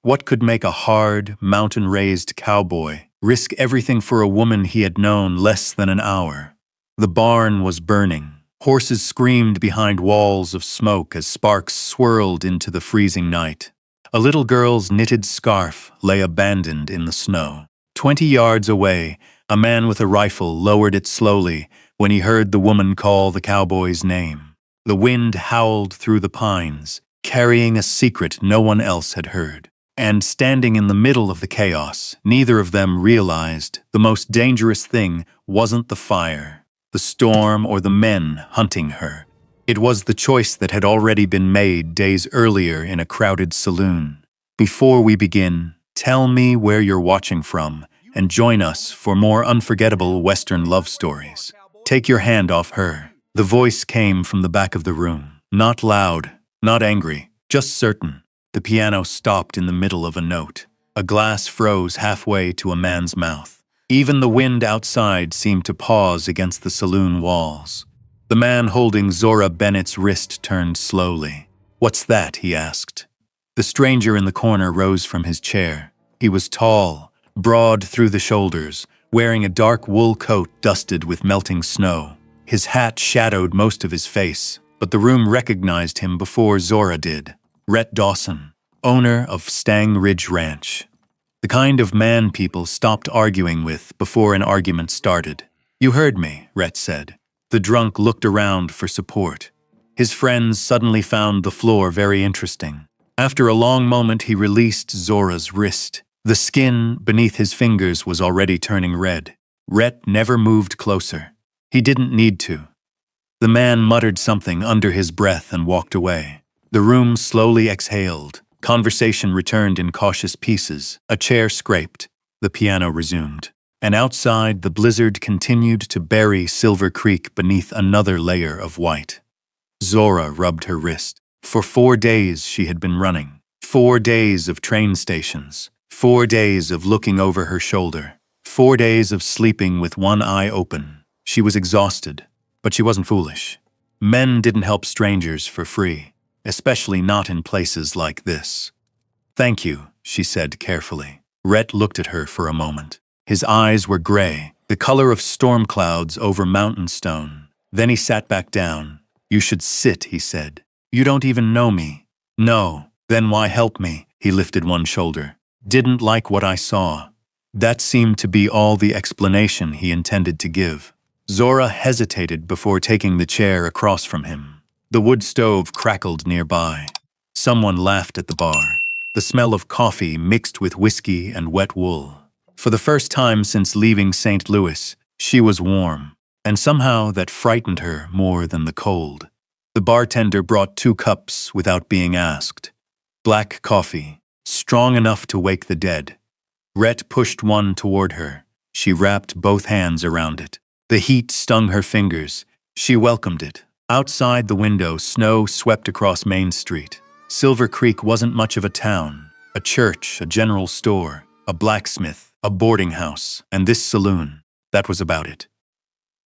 What could make a hard, mountain-raised cowboy risk everything for a woman he had known less than an hour? The barn was burning. Horses screamed behind walls of smoke as sparks swirled into the freezing night. A little girl's knitted scarf lay abandoned in the snow. 20 yards away, a man with a rifle lowered it slowly when he heard the woman call the cowboy's name. The wind howled through the pines, carrying a secret no one else had heard. And standing in the middle of the chaos, neither of them realized the most dangerous thing wasn't the fire, the storm, or the men hunting her. It was the choice that had already been made days earlier in a crowded saloon. Before we begin, tell me where you're watching from, and join us for more unforgettable Western love stories. Take your hand off her. The voice came from the back of the room. Not loud, not angry, just certain. The piano stopped in the middle of a note. A glass froze halfway to a man's mouth. Even the wind outside seemed to pause against the saloon walls. The man holding Zora Bennett's wrist turned slowly. "What's that?" he asked. The stranger in the corner rose from his chair. He was tall, broad through the shoulders, wearing a dark wool coat dusted with melting snow. His hat shadowed most of his face, but the room recognized him before Zora did. Rhett Dawson, owner of Stang Ridge Ranch. The kind of man people stopped arguing with before an argument started. "You heard me," Rhett said. The drunk looked around for support. His friends suddenly found the floor very interesting. After a long moment, he released Zora's wrist. The skin beneath his fingers was already turning red. Rhett never moved closer. He didn't need to. The man muttered something under his breath and walked away. The room slowly exhaled. Conversation returned in cautious pieces. A chair scraped. The piano resumed. And outside, the blizzard continued to bury Silver Creek beneath another layer of white. Zora rubbed her wrist. For 4 days she had been running. 4 days of train stations. 4 days of looking over her shoulder. 4 days of sleeping with one eye open. She was exhausted, but she wasn't foolish. Men didn't help strangers for free, especially not in places like this. "Thank you," she said carefully. Rhett looked at her for a moment. His eyes were gray, the color of storm clouds over mountain stone. Then he sat back down. "You should sit," he said. "You don't even know me." "No, then why help me?" He lifted one shoulder. "Didn't like what I saw." That seemed to be all the explanation he intended to give. Zora hesitated before taking the chair across from him. The wood stove crackled nearby. Someone laughed at the bar. The smell of coffee mixed with whiskey and wet wool. For the first time since leaving St. Louis, she was warm, and somehow that frightened her more than the cold. The bartender brought 2 cups without being asked. Black coffee, strong enough to wake the dead. Rhett pushed one toward her. She wrapped both hands around it. The heat stung her fingers. She welcomed it. Outside the window, snow swept across Main Street. Silver Creek wasn't much of a town. A church, a general store, a blacksmith, a boarding house, and this saloon. That was about it.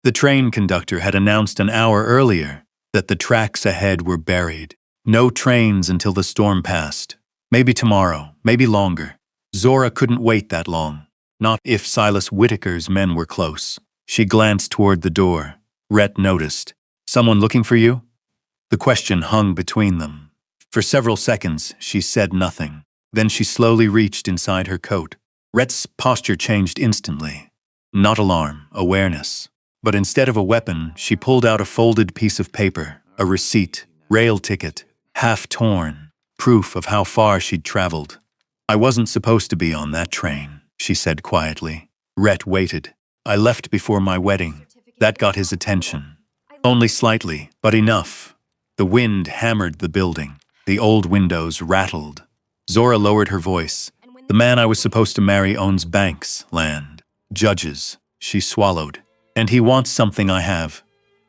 The train conductor had announced an hour earlier that the tracks ahead were buried. No trains until the storm passed. Maybe tomorrow, maybe longer. Zora couldn't wait that long. Not if Silas Whitaker's men were close. She glanced toward the door. Rhett noticed. "Someone looking for you?" The question hung between them. For several seconds, she said nothing. Then she slowly reached inside her coat. Rhett's posture changed instantly. Not alarm, awareness. But instead of a weapon, she pulled out a folded piece of paper, a receipt, rail ticket, half torn, proof of how far she'd traveled. "I wasn't supposed to be on that train," she said quietly. Rhett waited. "I left before my wedding." That got his attention. Only slightly, but enough. The wind hammered the building. The old windows rattled. Zora lowered her voice. "The man I was supposed to marry owns banks, land, judges." She swallowed. "And he wants something I have."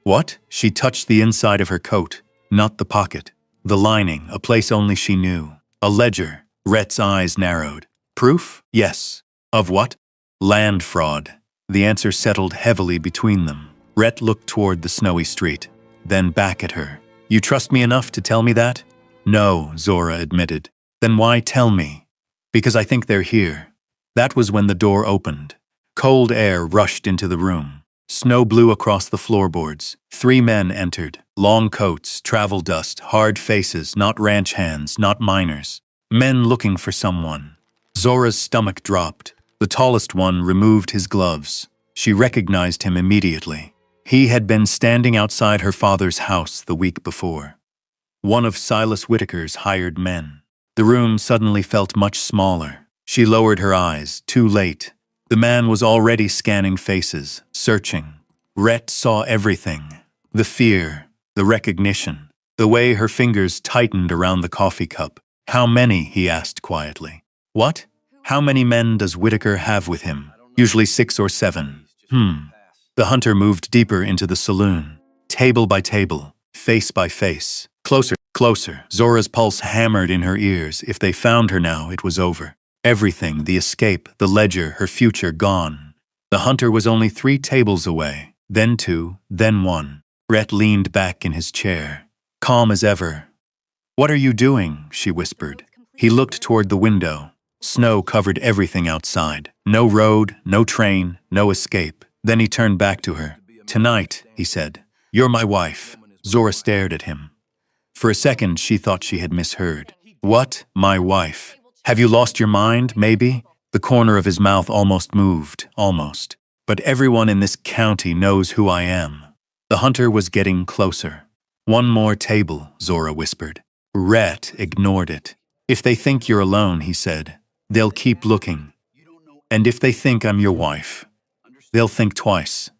"What?" She touched the inside of her coat, not the pocket. The lining, a place only she knew. "A ledger." Rhett's eyes narrowed. "Proof?" "Yes." "Of what?" "Land fraud." The answer settled heavily between them. Rhett looked toward the snowy street, then back at her. "You trust me enough to tell me that?" "No," Zora admitted. "Then why tell me?" Because I think they're here. That was when the door opened. Cold air rushed into the room. Snow blew across the floorboards. 3 men entered. Long coats, travel dust, hard faces, not ranch hands, not miners. Men looking for someone. Zora's stomach dropped. The tallest one removed his gloves. She recognized him immediately. He had been standing outside her father's house the week before. One of Silas Whitaker's hired men. The room suddenly felt much smaller. She lowered her eyes, too late. The man was already scanning faces, searching. Rhett saw everything. The fear, the recognition, the way her fingers tightened around the coffee cup. How many? He asked quietly. What? How many men does Whitaker have with him? Usually 6 or 7. The hunter moved deeper into the saloon. Table by table, face by face. Closer, closer. Zora's pulse hammered in her ears. If they found her now, it was over. Everything, the escape, the ledger, her future gone. The hunter was only 3 tables away. Then 2, then 1. Rhett leaned back in his chair, calm as ever. "What are you doing?" she whispered. He looked toward the window. Snow covered everything outside. No road, no train, no escape. Then he turned back to her. "Tonight," he said, "you're my wife." Zora stared at him. For a second, she thought she had misheard. "What? My wife? Have you lost your mind, maybe?" The corner of his mouth almost moved, almost. "But everyone in this county knows who I am." The hunter was getting closer. "One more table," Zora whispered. Rhett ignored it. "If they think you're alone," he said, "they'll keep looking. And if they think I'm your wife, they'll think twice."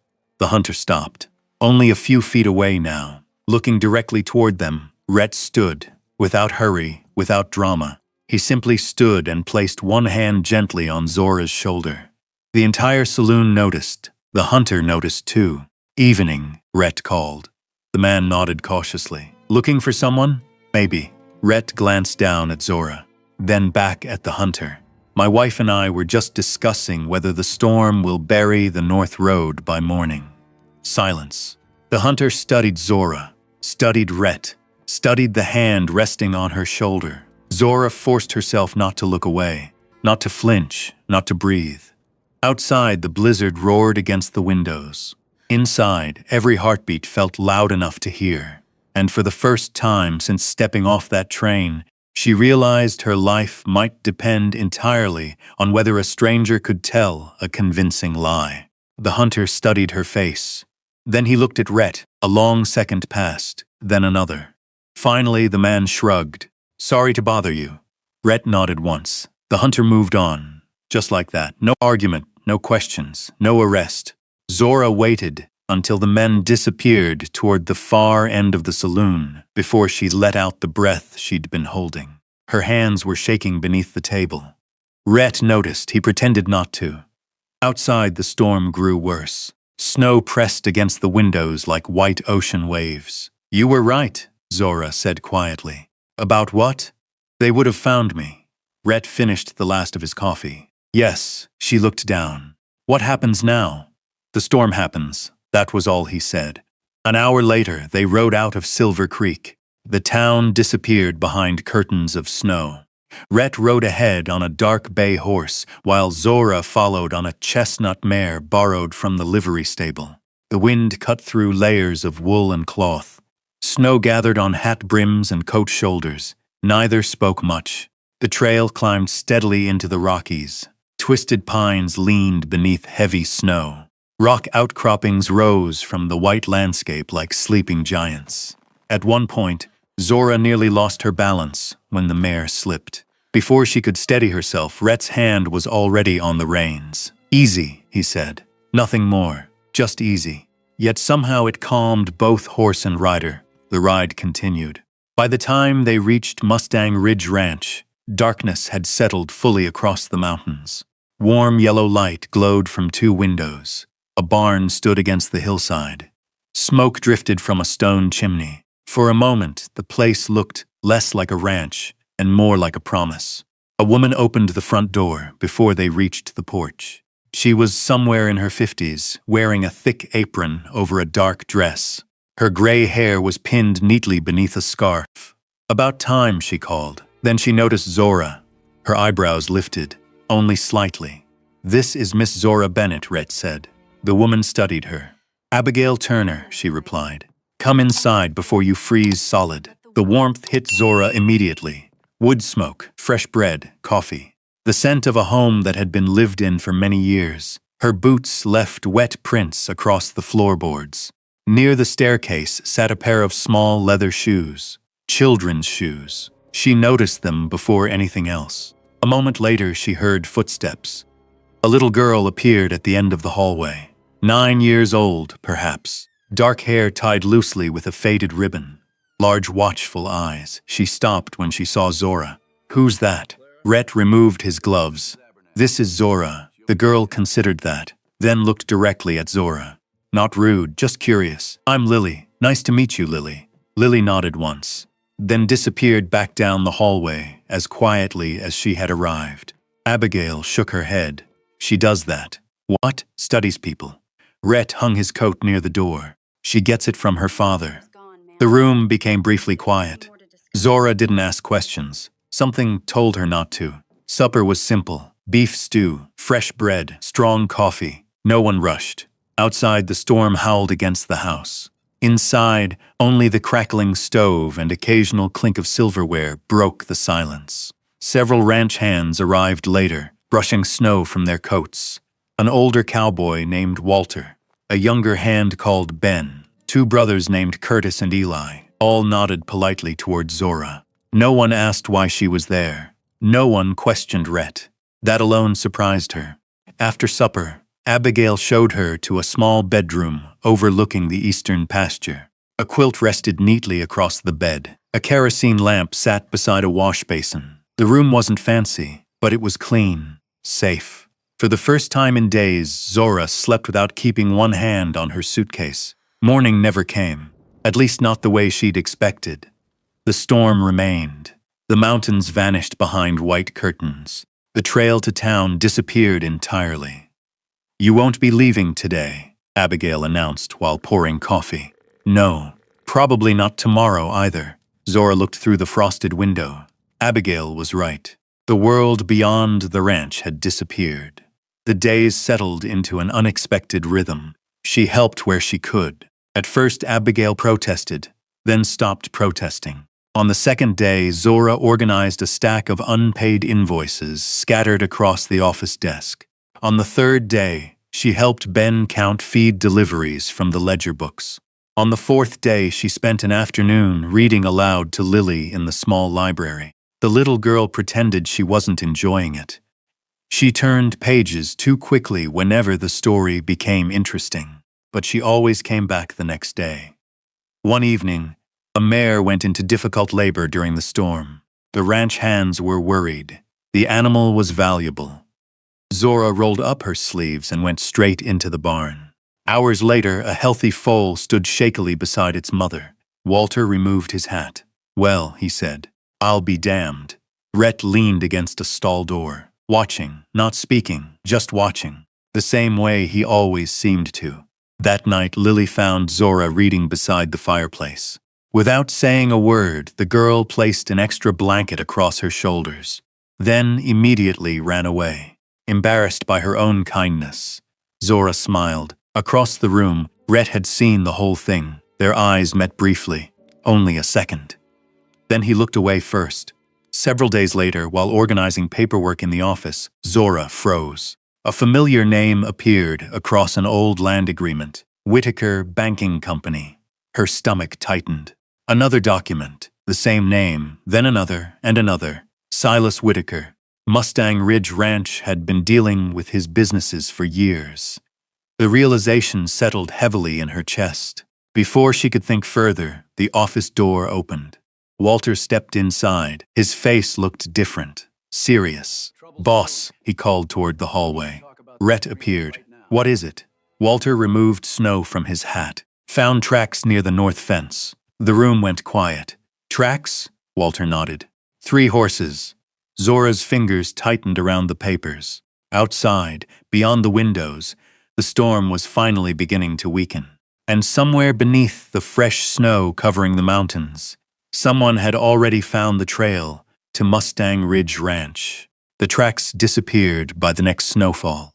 The hunter stopped. Only a few feet away now, looking directly toward them, Rhett stood, without hurry, without drama. He simply stood and placed one hand gently on Zora's shoulder. The entire saloon noticed. The hunter noticed too. "Evening," Rhett called. The man nodded cautiously. "Looking for someone? Maybe." Rhett glanced down at Zora, then back at the hunter. "My wife and I were just discussing whether the storm will bury the North Road by morning." Silence. The hunter studied Zora, studied Rhett, studied the hand resting on her shoulder. Zora forced herself not to look away, not to flinch, not to breathe. Outside, the blizzard roared against the windows. Inside, every heartbeat felt loud enough to hear. And for the first time since stepping off that train, she realized her life might depend entirely on whether a stranger could tell a convincing lie. The hunter studied her face. Then he looked at Rhett. A long second passed, then another. Finally, the man shrugged. "Sorry to bother you." Rhett nodded once. The hunter moved on. Just like that. No argument, no questions, no arrest. Zora waited until the men disappeared toward the far end of the saloon before she let out the breath she'd been holding. Her hands were shaking beneath the table. Rhett noticed. He pretended not to. Outside, the storm grew worse. Snow pressed against the windows like white ocean waves. "You were right," Zora said quietly. "About what?" "They would have found me." Rhett finished the last of his coffee. "Yes." She looked down. "What happens now?" "The storm happens." That was all he said. An hour later, they rode out of Silver Creek. The town disappeared behind curtains of snow. Rhett rode ahead on a dark bay horse, while Zora followed on a chestnut mare borrowed from the livery stable. The wind cut through layers of wool and cloth. Snow gathered on hat brims and coat shoulders. Neither spoke much. The trail climbed steadily into the Rockies. Twisted pines leaned beneath heavy snow. Rock outcroppings rose from the white landscape like sleeping giants. At one point, Zora nearly lost her balance when the mare slipped. Before she could steady herself, Rhett's hand was already on the reins. "Easy," he said. "Nothing more. Just easy." Yet somehow it calmed both horse and rider. The ride continued. By the time they reached Mustang Ridge Ranch, darkness had settled fully across the mountains. Warm yellow light glowed from 2 windows. A barn stood against the hillside. Smoke drifted from a stone chimney. For a moment, the place looked less like a ranch and more like a promise. A woman opened the front door before they reached the porch. She was somewhere in her 50s, wearing a thick apron over a dark dress. Her gray hair was pinned neatly beneath a scarf. "About time," she called. Then she noticed Zora. Her eyebrows lifted, only slightly. "This is Miss Zora Bennett," Rhett said. The woman studied her. "Abigail Turner," she replied. "Come inside before you freeze solid." The warmth hit Zora immediately. Wood smoke, fresh bread, coffee. The scent of a home that had been lived in for many years. Her boots left wet prints across the floorboards. Near the staircase sat a pair of small leather shoes. Children's shoes. She noticed them before anything else. A moment later, she heard footsteps. A little girl appeared at the end of the hallway. 9 years old, perhaps. Dark hair tied loosely with a faded ribbon. Large, watchful eyes. She stopped when she saw Zora. "Who's that?" Rhett removed his gloves. "This is Zora." The girl considered that, then looked directly at Zora. Not rude, just curious. "I'm Lily. Nice to meet you, Lily." Lily nodded once, then disappeared back down the hallway as quietly as she had arrived. Abigail shook her head. "She does that." "What?" "Studies people." Rhett hung his coat near the door. "She gets it from her father." The room became briefly quiet. Zora didn't ask questions. Something told her not to. Supper was simple. Beef stew, fresh bread, strong coffee. No one rushed. Outside, the storm howled against the house. Inside, only the crackling stove and occasional clink of silverware broke the silence. Several ranch hands arrived later, brushing snow from their coats. An older cowboy named Walter, a younger hand called Ben, 2 brothers named Curtis and Eli, all nodded politely toward Zora. No one asked why she was there. No one questioned Rhett. That alone surprised her. After supper, Abigail showed her to a small bedroom overlooking the eastern pasture. A quilt rested neatly across the bed. A kerosene lamp sat beside a wash basin. The room wasn't fancy, but it was clean, safe. For the first time in days, Zora slept without keeping one hand on her suitcase. Morning never came, at least not the way she'd expected. The storm remained. The mountains vanished behind white curtains. The trail to town disappeared entirely. "You won't be leaving today," Abigail announced while pouring coffee. "No, probably not tomorrow either." Zora looked through the frosted window. Abigail was right. The world beyond the ranch had disappeared. The days settled into an unexpected rhythm. She helped where she could. At first, Abigail protested, then stopped protesting. On the second day, Zora organized a stack of unpaid invoices scattered across the office desk. On the third day, she helped Ben count feed deliveries from the ledger books. On the fourth day, she spent an afternoon reading aloud to Lily in the small library. The little girl pretended she wasn't enjoying it. She turned pages too quickly whenever the story became interesting, but she always came back the next day. One evening, a mare went into difficult labor during the storm. The ranch hands were worried. The animal was valuable. Zora rolled up her sleeves and went straight into the barn. Hours later, a healthy foal stood shakily beside its mother. Walter removed his hat. "Well," he said, "I'll be damned." Rhett leaned against a stall door, watching, not speaking, just watching, the same way he always seemed to. That night, Lily found Zora reading beside the fireplace. Without saying a word, the girl placed an extra blanket across her shoulders, then immediately ran away, embarrassed by her own kindness. Zora smiled. Across the room, Rhett had seen the whole thing. Their eyes met briefly, only a second. Then he looked away first. Several days later, while organizing paperwork in the office, Zora froze. A familiar name appeared across an old land agreement. Whitaker Banking Company. Her stomach tightened. Another document, the same name, then another and another. Silas Whitaker. Mustang Ridge Ranch had been dealing with his businesses for years. The realization settled heavily in her chest. Before she could think further, the office door opened. Walter stepped inside. His face looked different, serious. "Boss," he called toward the hallway. Rhett appeared. "What is it?" Walter removed snow from his hat. "Found tracks near the north fence." The room went quiet. "Tracks?" Walter nodded. 3 horses. Zora's fingers tightened around the papers. Outside, beyond the windows, the storm was finally beginning to weaken. And somewhere beneath the fresh snow covering the mountains, someone had already found the trail to Mustang Ridge Ranch. The tracks disappeared by the next snowfall.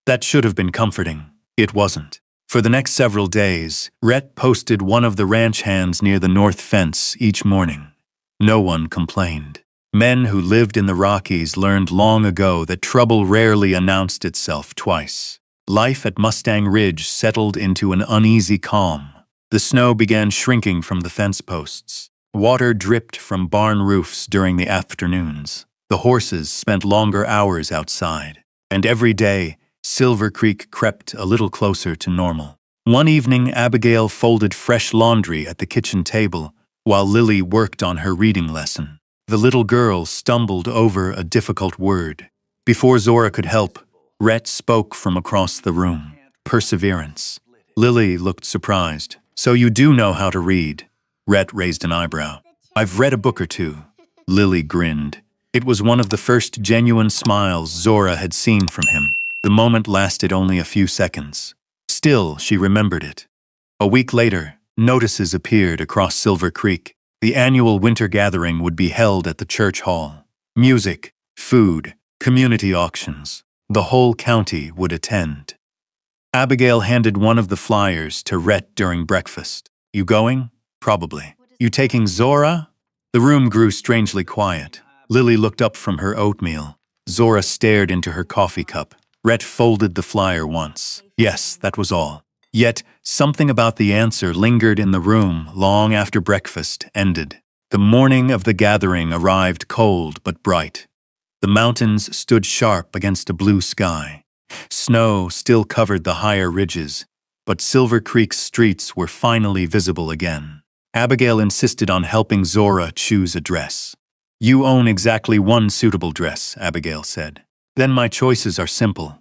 That should have been comforting. It wasn't. For the next several days, Rhett posted one of the ranch hands near the north fence each morning. No one complained. Men who lived in the Rockies learned long ago that trouble rarely announced itself twice. Life at Mustang Ridge settled into an uneasy calm. The snow began shrinking from the fence posts. Water dripped from barn roofs during the afternoons. The horses spent longer hours outside. And every day, Silver Creek crept a little closer to normal. One evening, Abigail folded fresh laundry at the kitchen table while Lily worked on her reading lesson. The little girl stumbled over a difficult word. Before Zora could help, Rhett spoke from across the room. Perseverance. Lily looked surprised. So you do know how to read? Rhett raised an eyebrow. I've read a book or two. Lily grinned. It was one of the first genuine smiles Zora had seen from him. The moment lasted only a few seconds. Still, she remembered it. A week later, notices appeared across Silver Creek. The annual winter gathering would be held at the church hall. Music, food, community auctions. The whole county would attend. Abigail handed one of the flyers to Rhett during breakfast. You going? Probably. You taking Zora? The room grew strangely quiet. Lily looked up from her oatmeal. Zora stared into her coffee cup. Rhett folded the flyer once. Yes, that was all. Yet, something about the answer lingered in the room long after breakfast ended. The morning of the gathering arrived cold but bright. The mountains stood sharp against a blue sky. Snow still covered the higher ridges, but Silver Creek's streets were finally visible again. Abigail insisted on helping Zora choose a dress. You own exactly one suitable dress, Abigail said. Then my choices are simple.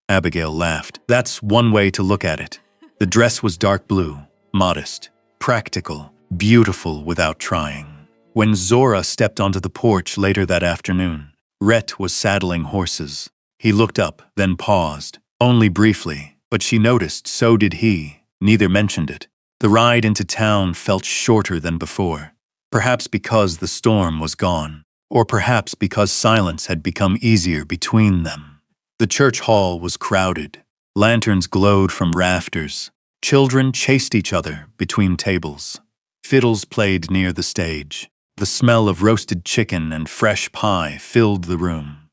Abigail laughed. That's one way to look at it. The dress was dark blue, modest, practical, beautiful without trying. When Zora stepped onto the porch later that afternoon, Rhett was saddling horses. He looked up, then paused. Only briefly, but she noticed so did he. Neither mentioned it. The ride into town felt shorter than before. Perhaps because the storm was gone, or perhaps because silence had become easier between them. The church hall was crowded. Lanterns glowed from rafters. Children chased each other between tables. Fiddles played near the stage. The smell of roasted chicken and fresh pie filled the room.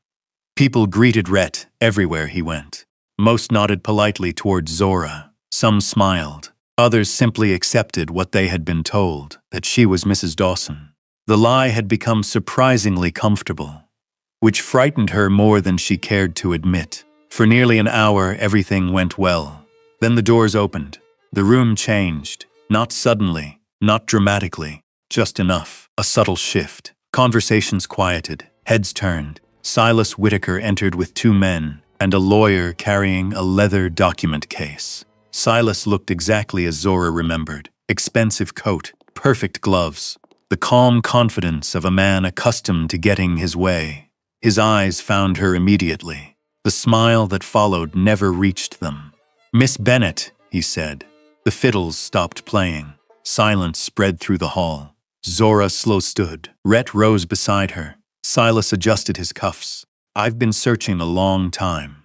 People greeted Rhett everywhere he went. Most nodded politely toward Zora. Some smiled. Others simply accepted what they had been told, that she was Mrs. Dawson. The lie had become surprisingly comfortable, which frightened her more than she cared to admit. For nearly an hour, everything went well. Then the doors opened. The room changed. Not suddenly, not dramatically, just enough. A subtle shift. Conversations quieted. Heads turned. Silas Whitaker entered with two men and a lawyer carrying a leather document case. Silas looked exactly as Zora remembered. Expensive coat, perfect gloves. The calm confidence of a man accustomed to getting his way. His eyes found her immediately. The smile that followed never reached them. Miss Bennett, he said. The fiddles stopped playing. Silence spread through the hall. Zora slow stood. Rhett rose beside her. Silas adjusted his cuffs. I've been searching a long time.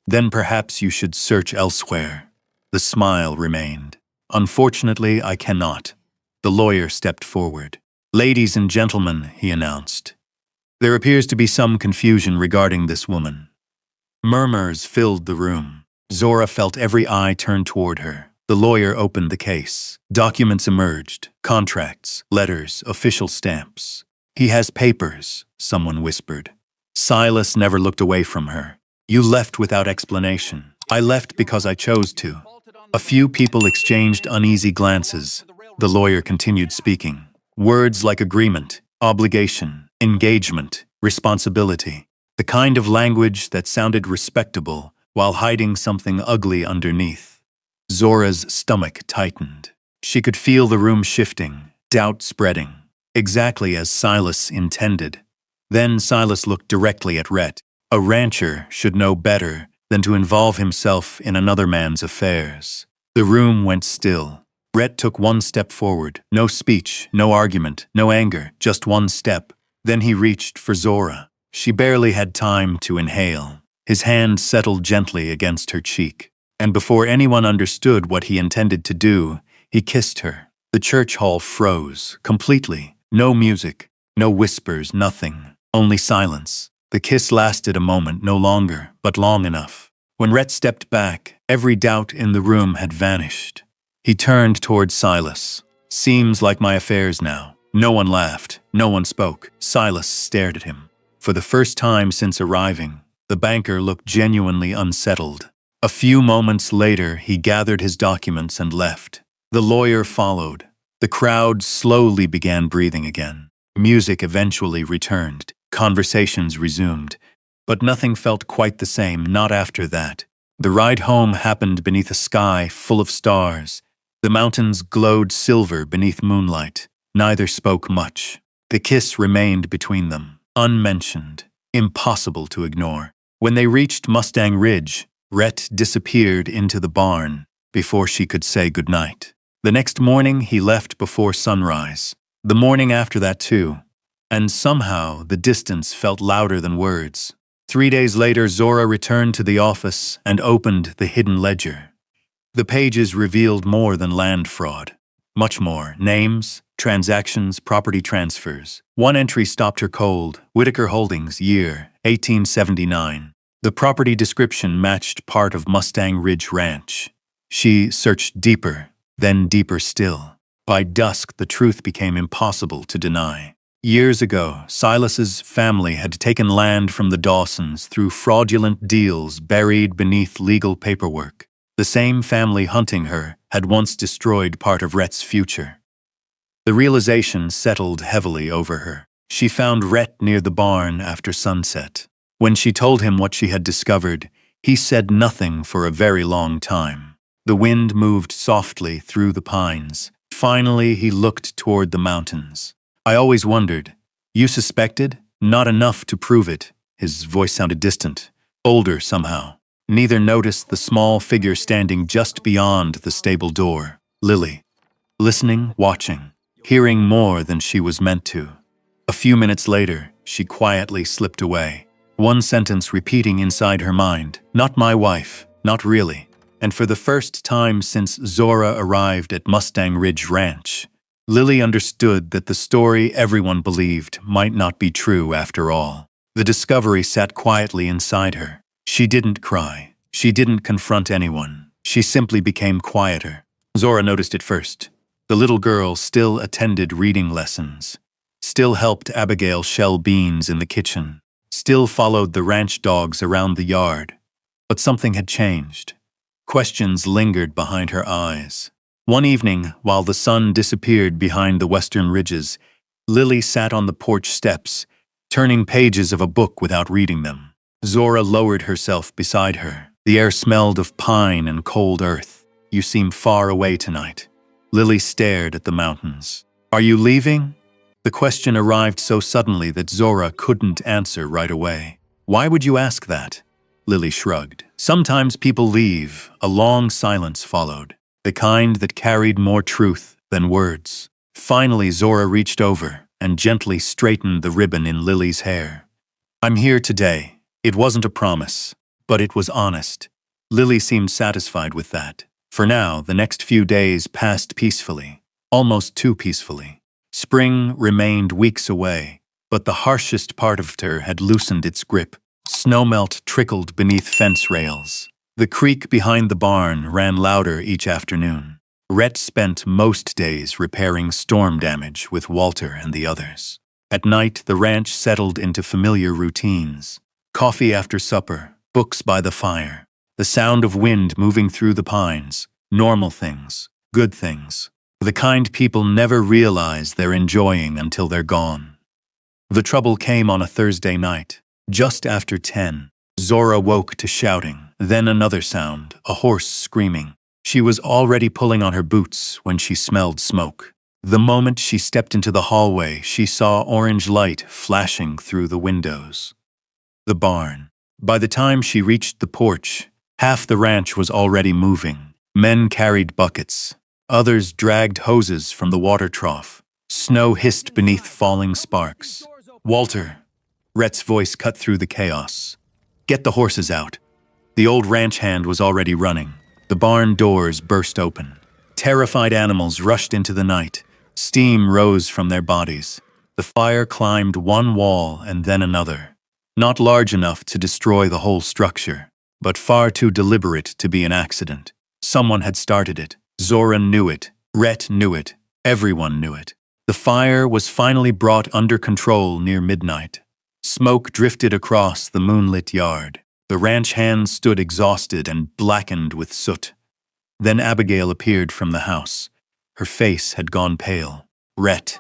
Then perhaps you should search elsewhere. The smile remained. Unfortunately, I cannot. The lawyer stepped forward. Ladies and gentlemen, he announced. There appears to be some confusion regarding this woman. Murmurs filled the room. Zora felt every eye turn toward her. The lawyer opened the case. Documents emerged. Contracts, letters, official stamps. He has papers, someone whispered. Silas never looked away from her. You left without explanation. I left because I chose to. A few people exchanged uneasy glances. The lawyer continued speaking. Words like agreement, obligation, engagement, responsibility. The kind of language that sounded respectable while hiding something ugly underneath. Zora's stomach tightened. She could feel the room shifting, doubt spreading, exactly as Silas intended. Then Silas looked directly at Rhett. A rancher should know better than to involve himself in another man's affairs. The room went still. Rhett took one step forward. No speech, no argument, no anger, just one step. Then he reached for Zora. She barely had time to inhale. His hand settled gently against her cheek, and before anyone understood what he intended to do, he kissed her. The church hall froze, completely. No music, no whispers, nothing. Only silence. The kiss lasted a moment, no longer, but long enough. When Rhett stepped back, every doubt in the room had vanished. He turned toward Silas. "Seems like my affairs now." No one laughed. No one spoke. Silas stared at him. For the first time since arriving, the banker looked genuinely unsettled. A few moments later, he gathered his documents and left. The lawyer followed. The crowd slowly began breathing again. Music eventually returned. Conversations resumed. But nothing felt quite the same, not after that. The ride home happened beneath a sky full of stars. The mountains glowed silver beneath moonlight. Neither spoke much. The kiss remained between them, unmentioned, impossible to ignore. When they reached Mustang Ridge, Rhett disappeared into the barn before she could say goodnight. The next morning, he left before sunrise. The morning after that, too. And somehow, the distance felt louder than words. 3 days later, Zora returned to the office and opened the hidden ledger. The pages revealed more than land fraud. Much more. Names, transactions, property transfers. One entry stopped her cold. Whitaker Holdings, year 1879. The property description matched part of Mustang Ridge Ranch. She searched deeper, then deeper still. By dusk, the truth became impossible to deny. Years ago, Silas's family had taken land from the Dawsons through fraudulent deals buried beneath legal paperwork. The same family hunting her had once destroyed part of Rhett's future. The realization settled heavily over her. She found Rhett near the barn after sunset. When she told him what she had discovered, he said nothing for a very long time. The wind moved softly through the pines. Finally, he looked toward the mountains. "I always wondered. You suspected? Not enough to prove it." His voice sounded distant, older somehow. Neither noticed the small figure standing just beyond the stable door. Lily. Listening, watching, hearing more than she was meant to. A few minutes later, she quietly slipped away. One sentence repeating inside her mind, "Not my wife, not really." And for the first time since Zora arrived at Mustang Ridge Ranch, Lily understood that the story everyone believed might not be true after all. The discovery sat quietly inside her. She didn't cry. She didn't confront anyone. She simply became quieter. Zora noticed it first. The little girl still attended reading lessons, still helped Abigail shell beans in the kitchen, still followed the ranch dogs around the yard. But something had changed. Questions lingered behind her eyes. One evening, while the sun disappeared behind the western ridges, Lily sat on the porch steps, turning pages of a book without reading them. Zora lowered herself beside her. The air smelled of pine and cold earth. "You seem far away tonight." Lily stared at the mountains. "Are you leaving?" The question arrived so suddenly that Zora couldn't answer right away. "Why would you ask that?" Lily shrugged. "Sometimes people leave." A long silence followed, the kind that carried more truth than words. Finally, Zora reached over and gently straightened the ribbon in Lily's hair. "I'm here today." It wasn't a promise, but it was honest. Lily seemed satisfied with that. For now, the next few days passed peacefully, almost too peacefully. Spring remained weeks away, but the harshest part of her had loosened its grip. Snowmelt trickled beneath fence rails. The creek behind the barn ran louder each afternoon. Rhett spent most days repairing storm damage with Walter and the others. At night, the ranch settled into familiar routines. Coffee after supper, books by the fire, the sound of wind moving through the pines, normal things, good things, the kind people never realize they're enjoying until they're gone. The trouble came on a Thursday night, just after 10. Zora woke to shouting, then another sound, a horse screaming. She was already pulling on her boots when she smelled smoke. The moment she stepped into the hallway, she saw orange light flashing through the windows. The barn. By the time she reached the porch, half the ranch was already moving. Men carried buckets. Others dragged hoses from the water trough. Snow hissed beneath falling sparks. "Walter." Rhett's voice cut through the chaos. Get the horses out. The old ranch hand was already running. The barn doors burst open. Terrified animals rushed into the night. Steam rose from their bodies. The fire climbed one wall and then another. Not large enough to destroy the whole structure, but far too deliberate to be an accident. Someone had started it. Zora knew it. Rhett knew it. Everyone knew it. The fire was finally brought under control near midnight. Smoke drifted across the moonlit yard. The ranch hands stood exhausted and blackened with soot. Then Abigail appeared from the house. Her face had gone pale. Rhett.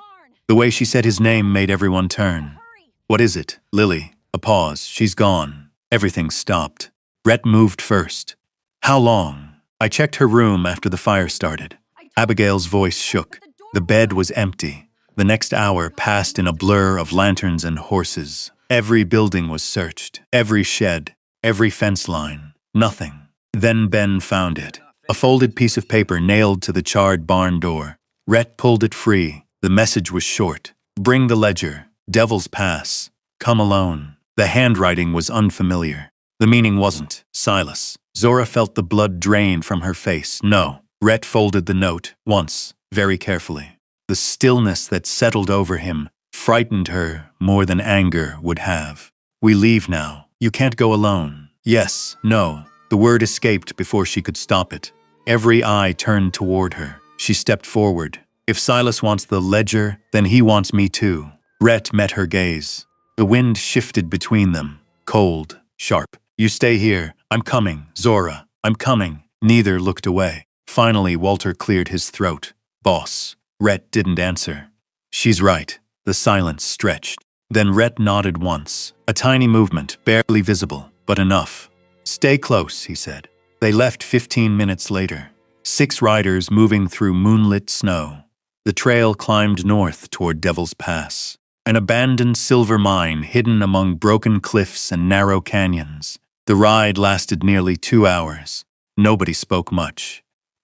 The way she said his name made everyone turn. What is it? Lily. A pause. She's gone. Everything stopped. Rhett moved first. How long? I checked her room after the fire started. Abigail's voice shook. The bed was empty. The next hour passed in a blur of lanterns and horses. Every building was searched. Every shed. Every fence line. Nothing. Then Ben found it. A folded piece of paper nailed to the charred barn door. Rhett pulled it free. The message was short. Bring the ledger. Devil's Pass. Come alone. The handwriting was unfamiliar. The meaning wasn't. Silas. Zora felt the blood drain from her face. No. Rhett folded the note once, very carefully. The stillness that settled over him frightened her more than anger would have. We leave now. You can't go alone. Yes, no. The word escaped before she could stop it. Every eye turned toward her. She stepped forward. If Silas wants the ledger, then he wants me too. Rhett met her gaze. The wind shifted between them, cold, sharp. You stay here. I'm coming. Zora, I'm coming. Neither looked away. Finally, Walter cleared his throat. Boss. Rhett didn't answer. She's right. The silence stretched. Then Rhett nodded once. A tiny movement, barely visible, but enough. Stay close, he said. They left 15 minutes later. 6 riders moving through moonlit snow. The trail climbed north toward Devil's Pass. An abandoned silver mine hidden among broken cliffs and narrow canyons. The ride lasted nearly 2 hours. Nobody spoke much.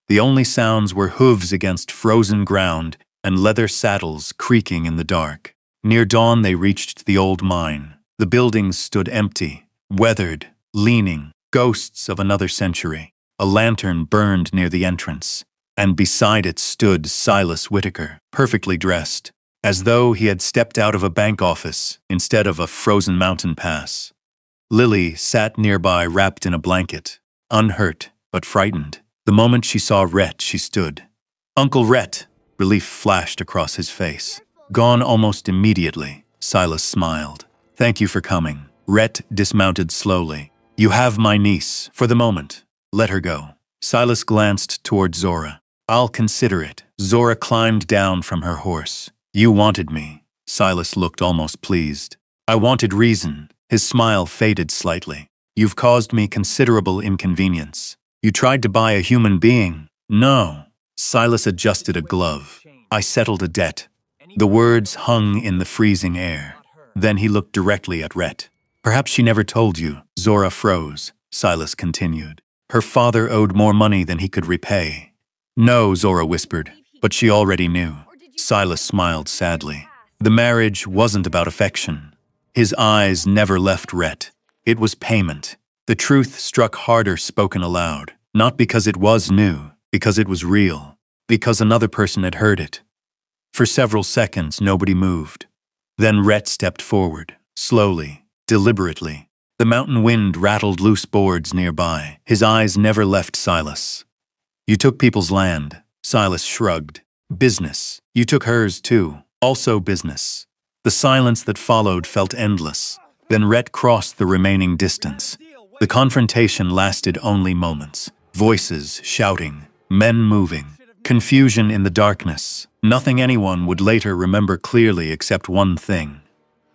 The only sounds were hooves against frozen ground and leather saddles creaking in the dark. Near dawn they reached the old mine. The buildings stood empty, weathered, leaning, ghosts of another century. A lantern burned near the entrance, and beside it stood Silas Whitaker, perfectly dressed, as though he had stepped out of a bank office instead of a frozen mountain pass. Lily sat nearby wrapped in a blanket, unhurt but frightened. The moment she saw Rhett, she stood. Uncle Rhett! Relief flashed across his face. Gone almost immediately, Silas smiled. Thank you for coming. Rhett dismounted slowly. You have my niece, for the moment. Let her go. Silas glanced toward Zora. I'll consider it. Zora climbed down from her horse. You wanted me. Silas looked almost pleased. I wanted reason. His smile faded slightly. You've caused me considerable inconvenience. You tried to buy a human being. No. Silas adjusted a glove. I settled a debt. The words hung in the freezing air. Then he looked directly at Rhett. Perhaps she never told you. Zora froze. Silas continued. Her father owed more money than he could repay. No, Zora whispered, but she already knew. Silas smiled sadly. The marriage wasn't about affection. His eyes never left Rhett. It was payment. The truth struck harder spoken aloud, not because it was new, because it was real, because another person had heard it. For several seconds, nobody moved. Then Rhett stepped forward, slowly, deliberately. The mountain wind rattled loose boards nearby. His eyes never left Silas. You took people's land. Silas shrugged. Business. You took hers too. Also business. The silence that followed felt endless. Then Rhett crossed the remaining distance. The confrontation lasted only moments. Voices shouting, men moving, confusion in the darkness. Nothing anyone would later remember clearly except one thing.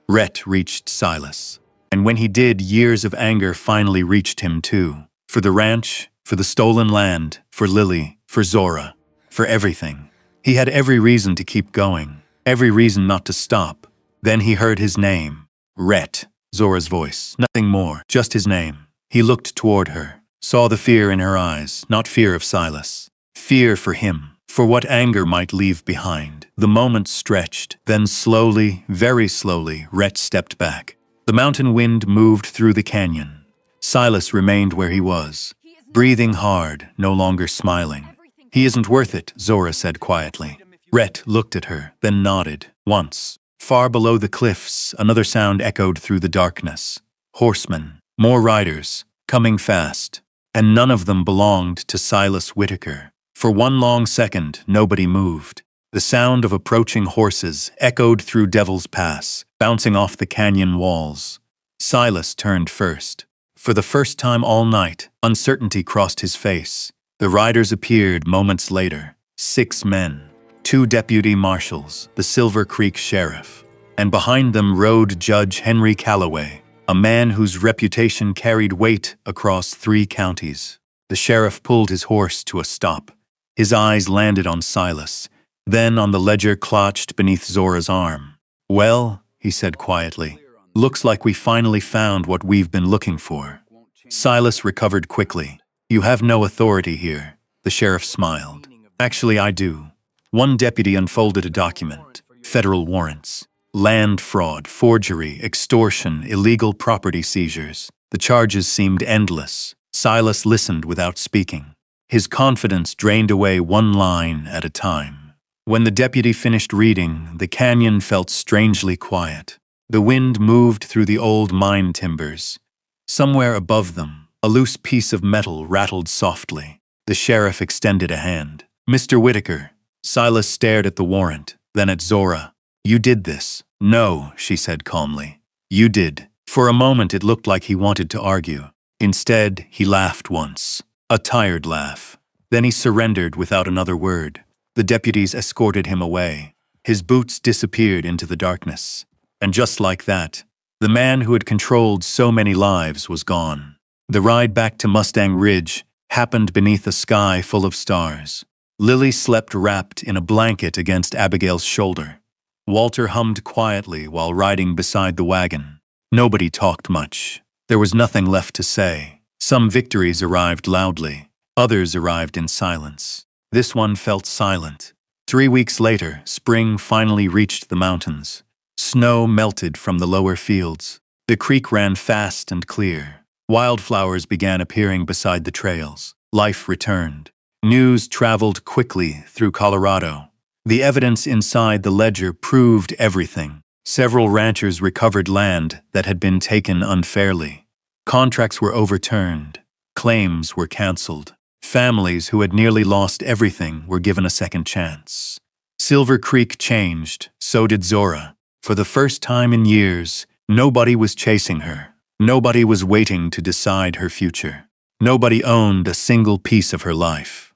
Rhett reached Silas. And when he did, years of anger finally reached him too. For the ranch, for the stolen land, for Lily, for Zora, for everything. He had every reason to keep going, every reason not to stop. Then he heard his name. Rhett. Zora's voice. Nothing more, just his name. He looked toward her, saw the fear in her eyes, not fear of Silas. Fear for him, for what anger might leave behind. The moment stretched, then slowly, very slowly, Rhett stepped back. The mountain wind moved through the canyon. Silas remained where he was, breathing hard, no longer smiling. "He isn't worth it," Zora said quietly. Rhett looked at her, then nodded. Once, far below the cliffs, another sound echoed through the darkness. Horsemen, more riders, coming fast. And none of them belonged to Silas Whitaker. For one long second, nobody moved. The sound of approaching horses echoed through Devil's Pass, bouncing off the canyon walls. Silas turned first. For the first time all night, uncertainty crossed his face. The riders appeared moments later. 6 men, 2 deputy marshals, the Silver Creek sheriff. And behind them rode Judge Henry Calloway, a man whose reputation carried weight across 3 counties. The sheriff pulled his horse to a stop. His eyes landed on Silas, then on the ledger clutched beneath Zora's arm. "Well," he said quietly, "looks like we finally found what we've been looking for." Silas recovered quickly. "You have no authority here," the sheriff smiled. "Actually, I do." One deputy unfolded a document. Federal warrants. Land fraud, forgery, extortion, illegal property seizures. The charges seemed endless. Silas listened without speaking. His confidence drained away one line at a time. When the deputy finished reading, the canyon felt strangely quiet. The wind moved through the old mine timbers. Somewhere above them, a loose piece of metal rattled softly. The sheriff extended a hand. "Mr. Whitaker." Silas stared at the warrant, then at Zora. "You did this." "No," she said calmly. "You did." For a moment it looked like he wanted to argue. Instead, he laughed once. A tired laugh. Then he surrendered without another word. The deputies escorted him away. His boots disappeared into the darkness. And just like that, the man who had controlled so many lives was gone. The ride back to Mustang Ridge happened beneath a sky full of stars. Lily slept wrapped in a blanket against Abigail's shoulder. Walter hummed quietly while riding beside the wagon. Nobody talked much. There was nothing left to say. Some victories arrived loudly. Others arrived in silence. This one felt silent. 3 weeks later, spring finally reached the mountains. Snow melted from the lower fields. The creek ran fast and clear. Wildflowers began appearing beside the trails. Life returned. News traveled quickly through Colorado. The evidence inside the ledger proved everything. Several ranchers recovered land that had been taken unfairly. Contracts were overturned. Claims were canceled. Families who had nearly lost everything were given a second chance. Silver Creek changed, so did Zora. For the first time in years, nobody was chasing her. Nobody was waiting to decide her future. Nobody owned a single piece of her life.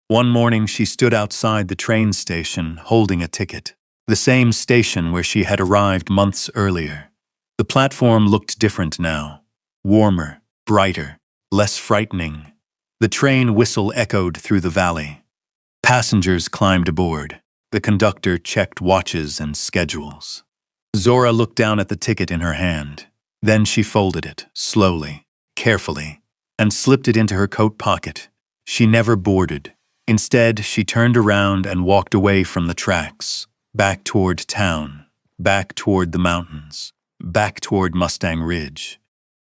One morning she stood outside the train station holding a ticket. The same station where she had arrived months earlier. The platform looked different now. Warmer, brighter, less frightening. The train whistle echoed through the valley. Passengers climbed aboard. The conductor checked watches and schedules. Zora looked down at the ticket in her hand. Then she folded it, slowly, carefully, and slipped it into her coat pocket. She never boarded. Instead, she turned around and walked away from the tracks, back toward town, back toward the mountains, back toward Mustang Ridge.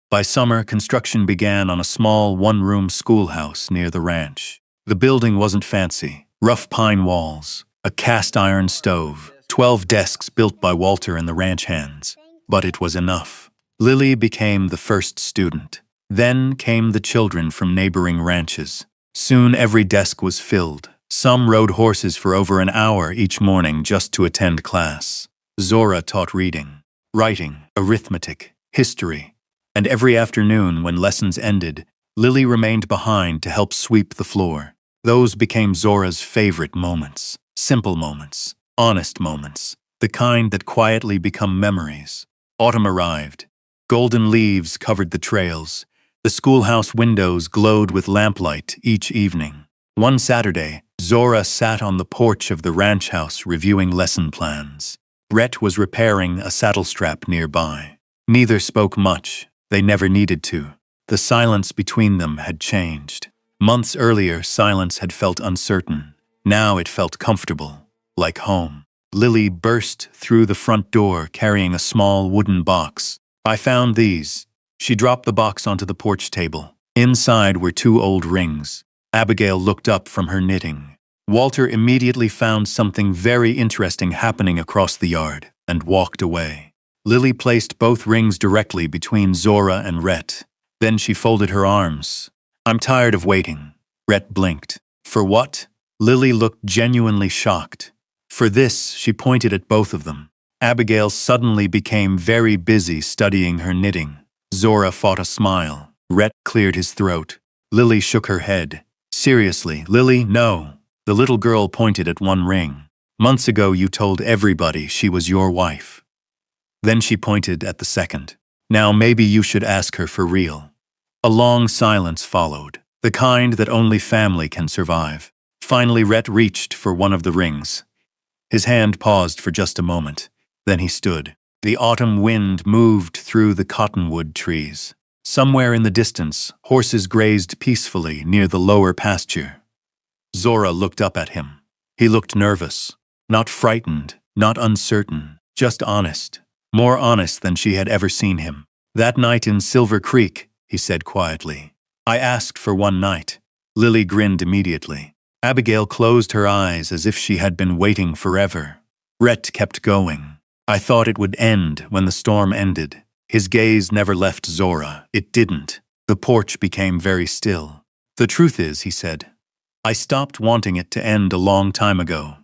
By summer, construction began on a small one-room schoolhouse near the ranch. The building wasn't fancy. Rough pine walls, a cast-iron stove, 12 desks built by Walter and the ranch hands. But it was enough. Lily became the first student. Then came the children from neighboring ranches. Soon every desk was filled. Some rode horses for over an hour each morning just to attend class. Zora taught reading, writing, arithmetic, history. And every afternoon when lessons ended, Lily remained behind to help sweep the floor. Those became Zora's favorite moments. Simple moments, honest moments, the kind that quietly become memories. Autumn arrived. Golden leaves covered the trails. The schoolhouse windows glowed with lamplight each evening. One Saturday, Zora sat on the porch of the ranch house reviewing lesson plans. Rhett was repairing a saddle strap nearby. Neither spoke much. They never needed to. The silence between them had changed. Months earlier, silence had felt uncertain. Now it felt comfortable, like home. Lily burst through the front door carrying a small wooden box. I found these. She dropped the box onto the porch table. Inside were 2 old rings. Abigail looked up from her knitting. Walter immediately found something very interesting happening across the yard and walked away. Lily placed both rings directly between Zora and Rhett. Then she folded her arms. I'm tired of waiting. Rhett blinked. For what? Lily looked genuinely shocked. For this, she pointed at both of them. Abigail suddenly became very busy studying her knitting. Zora fought a smile. Rhett cleared his throat. Lily shook her head. Seriously, Lily, no. The little girl pointed at one ring. Months ago you told everybody she was your wife. Then she pointed at the second. Now maybe you should ask her for real. A long silence followed, the kind that only family can survive. Finally Rhett reached for one of the rings. His hand paused for just a moment. Then he stood. The autumn wind moved through the cottonwood trees. Somewhere in the distance, horses grazed peacefully near the lower pasture. Zora looked up at him. He looked nervous, not frightened, not uncertain, just honest, more honest than she had ever seen him. That night in Silver Creek, he said quietly. I asked for one night. Lily grinned immediately. Abigail closed her eyes as if she had been waiting forever. Rhett kept going. I thought it would end when the storm ended. His gaze never left Zora. It didn't. The porch became very still. The truth is, he said, I stopped wanting it to end a long time ago.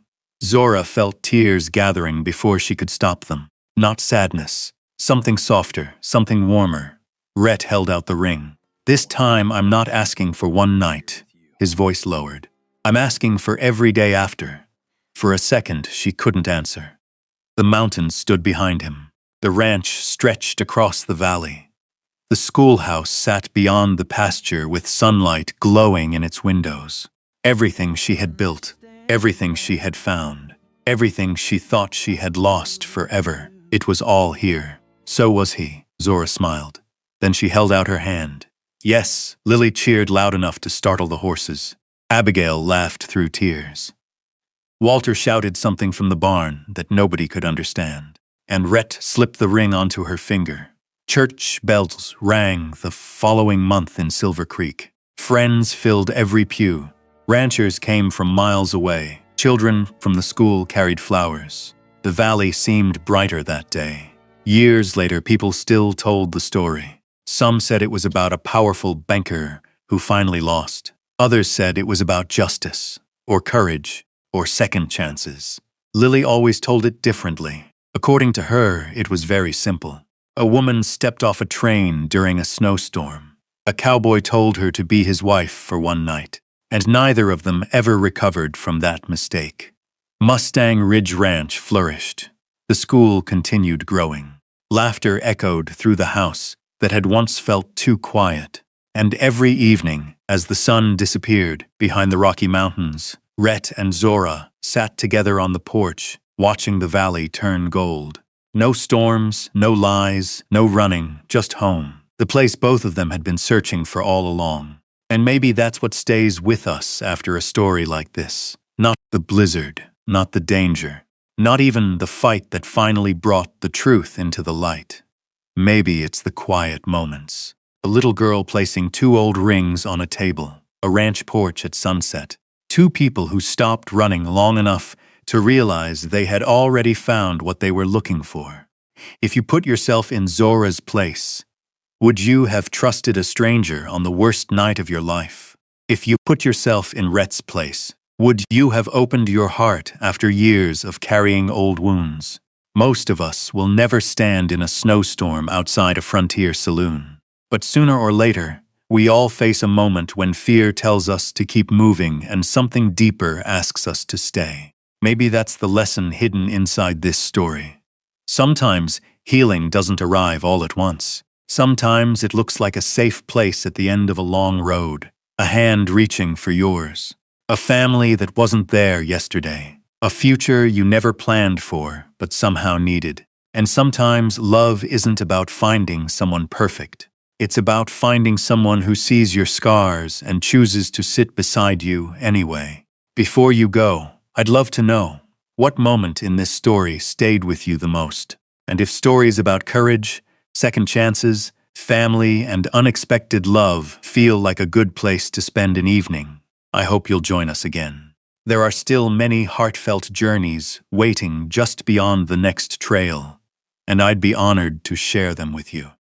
Zora felt tears gathering before she could stop them. Not sadness. Something softer, something warmer. Rhett held out the ring. This time I'm not asking for one night. His voice lowered. I'm asking for every day after. For a second, she couldn't answer. The mountains stood behind him. The ranch stretched across the valley. The schoolhouse sat beyond the pasture with sunlight glowing in its windows. Everything she had built, everything she had found, everything she thought she had lost forever, it was all here. So was he. Zora smiled. Then she held out her hand. Yes, Lily cheered loud enough to startle the horses. Abigail laughed through tears. Walter shouted something from the barn that nobody could understand, and Rhett slipped the ring onto her finger. Church bells rang the following month in Silver Creek. Friends filled every pew. Ranchers came from miles away. Children from the school carried flowers. The valley seemed brighter that day. Years later, people still told the story. Some said it was about a powerful banker who finally lost. Others said it was about justice, or courage, or second chances. Lily always told it differently. According to her, it was very simple. A woman stepped off a train during a snowstorm. A cowboy told her to be his wife for one night, and neither of them ever recovered from that mistake. Mustang Ridge Ranch flourished. The school continued growing. Laughter echoed through the house that had once felt too quiet. And every evening, as the sun disappeared behind the Rocky Mountains, Rhett and Zora sat together on the porch, watching the valley turn gold. No storms, no lies, no running, just home. The place both of them had been searching for all along. And maybe that's what stays with us after a story like this. Not the blizzard, not the danger, not even the fight that finally brought the truth into the light. Maybe it's the quiet moments. A little girl placing 2 old rings on a table, a ranch porch at sunset. 2 people who stopped running long enough to realize they had already found what they were looking for. If you put yourself in Zora's place, would you have trusted a stranger on the worst night of your life? If you put yourself in Rhett's place, would you have opened your heart after years of carrying old wounds? Most of us will never stand in a snowstorm outside a frontier saloon. But sooner or later, we all face a moment when fear tells us to keep moving and something deeper asks us to stay. Maybe that's the lesson hidden inside this story. Sometimes healing doesn't arrive all at once. Sometimes it looks like a safe place at the end of a long road, a hand reaching for yours, a family that wasn't there yesterday, a future you never planned for but somehow needed. And sometimes love isn't about finding someone perfect. It's about finding someone who sees your scars and chooses to sit beside you anyway. Before you go, I'd love to know, what moment in this story stayed with you the most? And if stories about courage, Second chances, family, and unexpected love feel like a good place to spend an evening. I hope you'll join us again. There are still many heartfelt journeys waiting just beyond the next trail, and I'd be honored to share them with you.